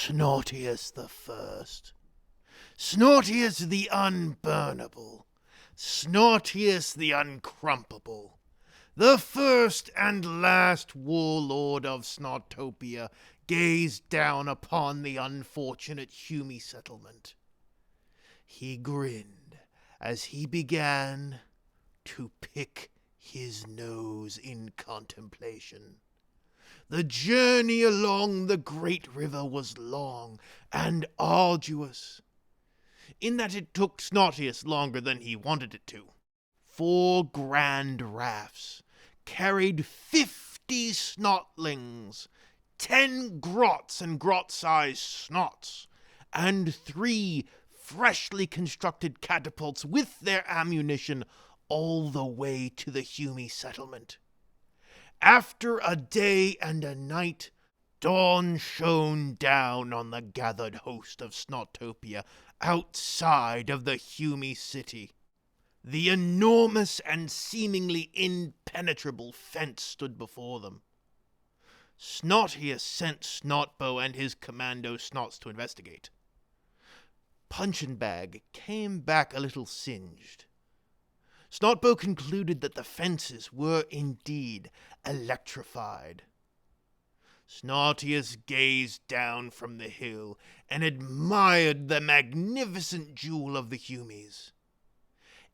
Snotius the First. Snotius the Unburnable. Snotius the Uncrumpable. The first and last warlord of Snotopia gazed down upon the unfortunate Hume settlement. He grinned as he began to pick his nose in contemplation. The journey along the great river was long and arduous, in that it took Snotius longer than he wanted it to. 4 grand rafts carried 50 snotlings, 10 grots and grot-sized snots, and 3 freshly constructed catapults with their ammunition all the way to the Hume settlement. After a day and a night, dawn shone down on the gathered host of Snotopia outside of the Hume city. The enormous and seemingly impenetrable fence stood before them. Snotius sent Snotbow and his commando Snots to investigate. Punchinbag came back a little singed. Snotbow concluded that the fences were indeed electrified. Snotius gazed down from the hill and admired the magnificent jewel of the Humes.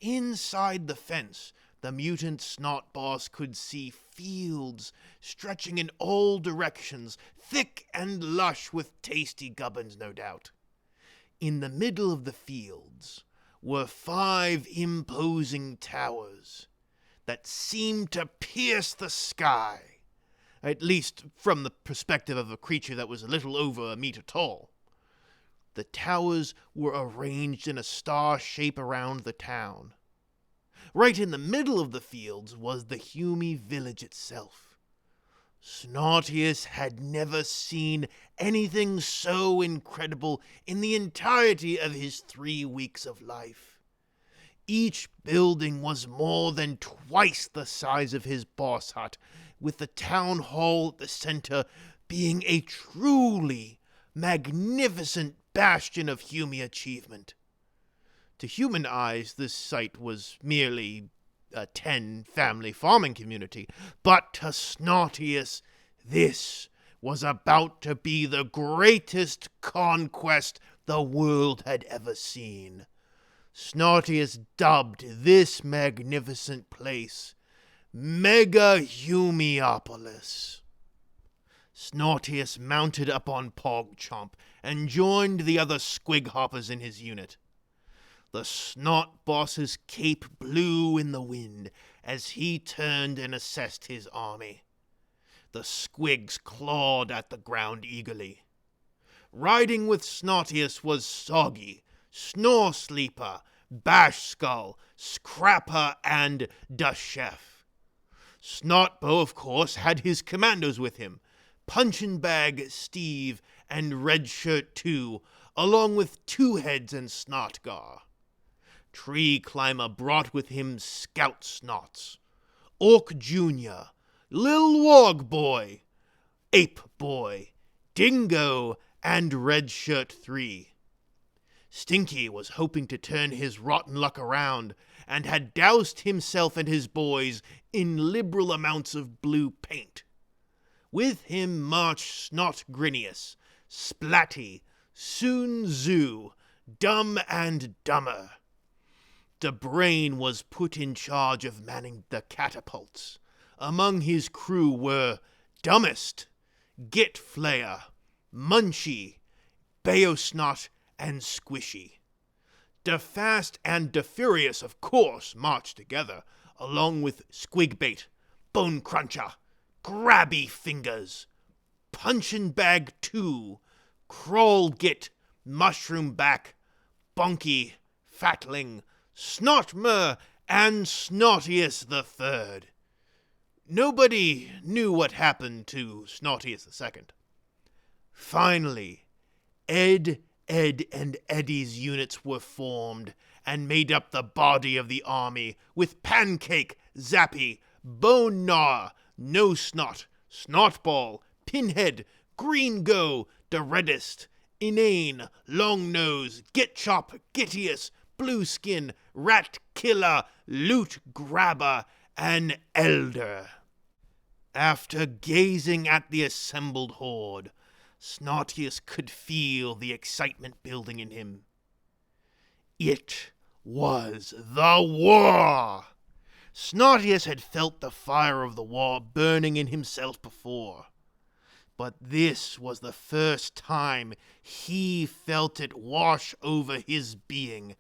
Inside the fence, the mutant Snot Boss could see fields stretching in all directions, thick and lush with tasty gubbins, no doubt. In the middle of the fields were 5 imposing towers that seemed to pierce the sky, at least from the perspective of a creature that was a little over a meter tall. The towers were arranged in a star shape around the town. Right in the middle of the fields was the Hume village itself. Snotius had never seen anything so incredible in the entirety of his 3 weeks of life. Each building was more than twice the size of his boss hut, with the town hall at the center being a truly magnificent bastion of Hume achievement. To human eyes, this site was merely a 10-family farming community, but to Snotius, this was about to be the greatest conquest the world had ever seen. Snotius dubbed this magnificent place Mega Humeopolis. Snotius mounted up on Pogchomp and joined the other squig hoppers in his unit. The Snot Boss's cape blew in the wind as he turned and assessed his army. The squigs clawed at the ground eagerly. Riding with Snotius was Soggy, Snoresleeper, Bashskull, Scrapper, and Da Chef. Snotbow, of course, had his commandos with him, Punchinbag, Steve, and Redshirt 2, along with Two Heads and Snotgar. Tree Climber brought with him Scout Snots, Orc Jr., Lil Warg Boy, Ape Boy, Dingo, and Redshirt 3. Stinky was hoping to turn his rotten luck around, and had doused himself and his boys in liberal amounts of blue paint. With him marched Snotgrinius, Splatty, Sun Tzu, Dumb and Dumber. The Brain was put in charge of manning the catapults. Among his crew were Dumbest, Gitflayer, Munchie, Beosnot, and Squishy. Da Fast and Da Furious, of course, marched together, along with Squigbait, Bone Cruncher, Grabby Fingers, Punchinbag 2, Crawlgit, Mushroom Back, Bonky, Fatling, Snotmer, and Snotius the Third. Nobody knew what happened to Snotius the Second. Finally, Ed, and Eddie's units were formed and made up the body of the army, with Pancake, Zappy, Bone Gnaw, No Snot, Snotball, Pinhead, Green Go, the Reddest, Inane, Longnose, Gitchop, Gitius, Blueskin, Rat Killer, Loot Grabber, and Elder. After gazing at the assembled horde, Snotius could feel the excitement building in him. It was the war! Snotius had felt the fire of the war burning in himself before, but this was the first time he felt it wash over his being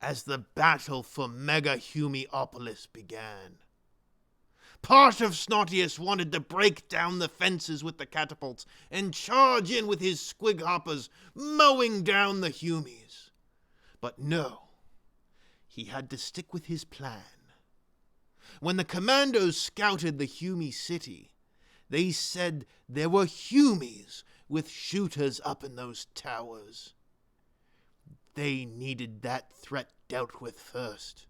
as the battle for Megahumiopolis began. Part of Snotius wanted to break down the fences with the catapults and charge in with his squighoppers, mowing down the Humies. But no, he had to stick with his plan. When the commandos scouted the Humie city, they said there were Humies with shooters up in those towers. They needed that threat dealt with first.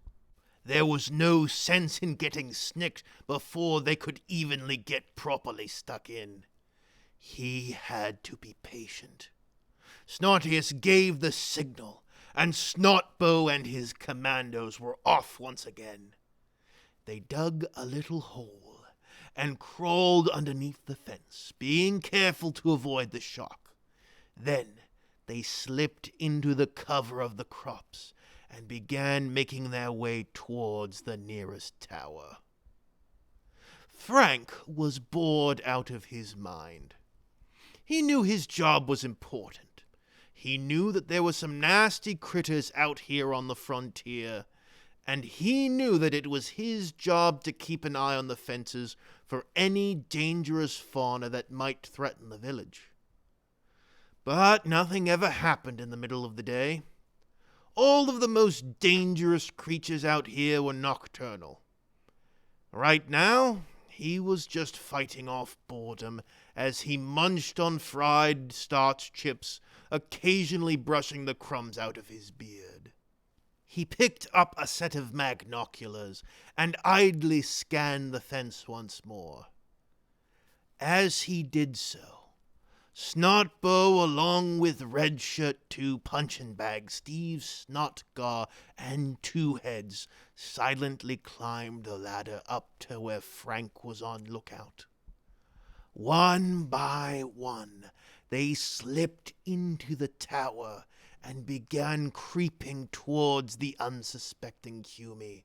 There was no sense in getting snicked before they could evenly get properly stuck in. He had to be patient. Snotius gave the signal, and Snotbow and his commandos were off once again. They dug a little hole and crawled underneath the fence, being careful to avoid the shock. Then they slipped into the cover of the crops and began making their way towards the nearest tower. Frank was bored out of his mind. He knew his job was important. He knew that there were some nasty critters out here on the frontier, and he knew that it was his job to keep an eye on the fences for any dangerous fauna that might threaten the village. But nothing ever happened in the middle of the day. All of the most dangerous creatures out here were nocturnal. Right now, he was just fighting off boredom as he munched on fried starch chips, occasionally brushing the crumbs out of his beard. He picked up a set of magnoculars and idly scanned the fence once more. As he did so, Snotbow, along with Redshirt 2, Punchin' Bag, Steve Snotgar, and Two Heads, silently climbed the ladder up to where Frank was on lookout. One by one, they slipped into the tower and began creeping towards the unsuspecting Humie.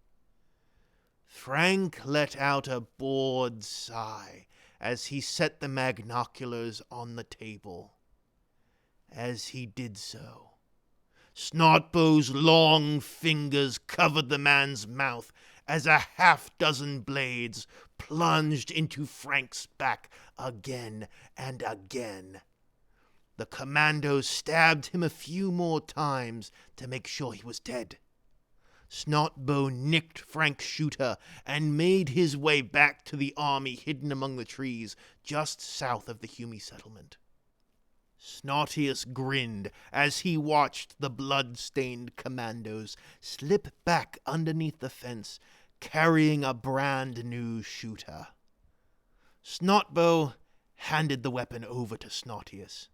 Frank let out a bored sigh as he set the magnoculars on the table. As he did so, Snotbow's long fingers covered the man's mouth as a half-dozen blades plunged into Frank's back again and again. The commandos stabbed him a few more times to make sure he was dead. Snotbow nicked Frank's shooter and made his way back to the army hidden among the trees just south of the Humie settlement. Snotius grinned as he watched the blood-stained commandos slip back underneath the fence, carrying a brand-new shooter. Snotbow handed the weapon over to Snotius.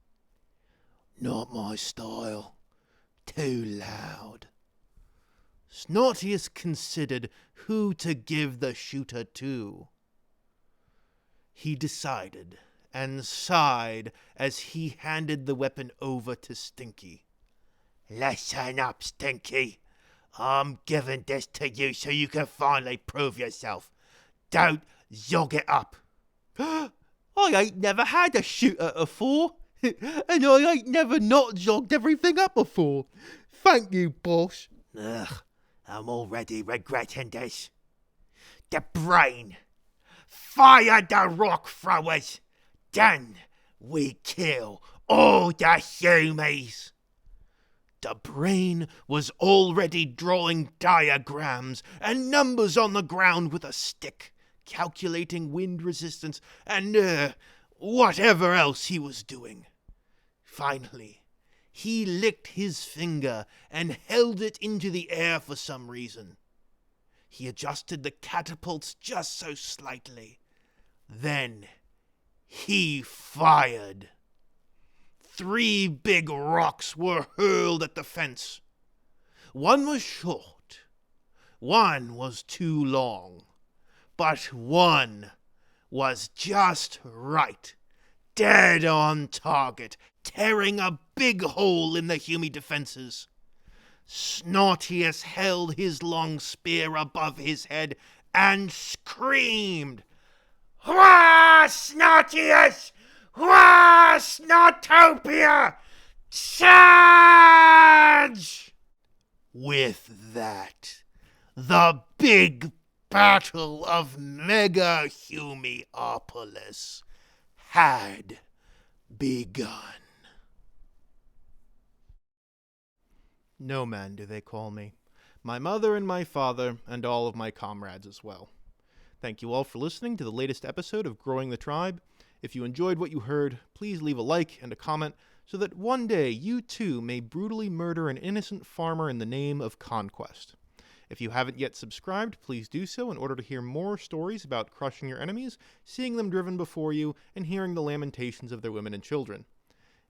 "Not my style. Too loud." Snotius considered who to give the shooter to. He decided and sighed as he handed the weapon over to Stinky. "Listen up, Stinky. I'm giving this to you so you can finally prove yourself. Don't zog it up." "I ain't never had a shooter afore, and I ain't never not zogged everything up before. Thank you, boss." "Ugh, I'm already regretting this. The brain. Fire the rock throwers. Then we kill all the Humies." The brain was already drawing diagrams and numbers on the ground with a stick, calculating wind resistance and whatever else he was doing. Finally, he licked his finger and held it into the air for some reason. He adjusted the catapults just so slightly. Then he fired. 3 big rocks were hurled at the fence. One was short, one was too long, but one was just right, dead on target, tearing a big hole in the Hume defenses. Snotius held his long spear above his head and screamed, "Hurrah, Snotius! Hurrah, Snotopia! Charge!" With that, the big battle of Mega Humeopolis had begun. No man do they call me. My mother and my father, and all of my comrades as well. Thank you all for listening to the latest episode of Growing the Tribe. If you enjoyed what you heard, please leave a like and a comment so that one day you too may brutally murder an innocent farmer in the name of conquest. If you haven't yet subscribed, please do so in order to hear more stories about crushing your enemies, seeing them driven before you, and hearing the lamentations of their women and children.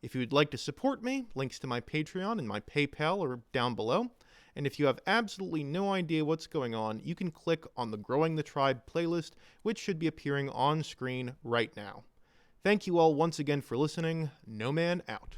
If you would like to support me, links to my Patreon and my PayPal are down below. And if you have absolutely no idea what's going on, you can click on the Growing the Tribe playlist, which should be appearing on screen right now. Thank you all once again for listening. No Man out.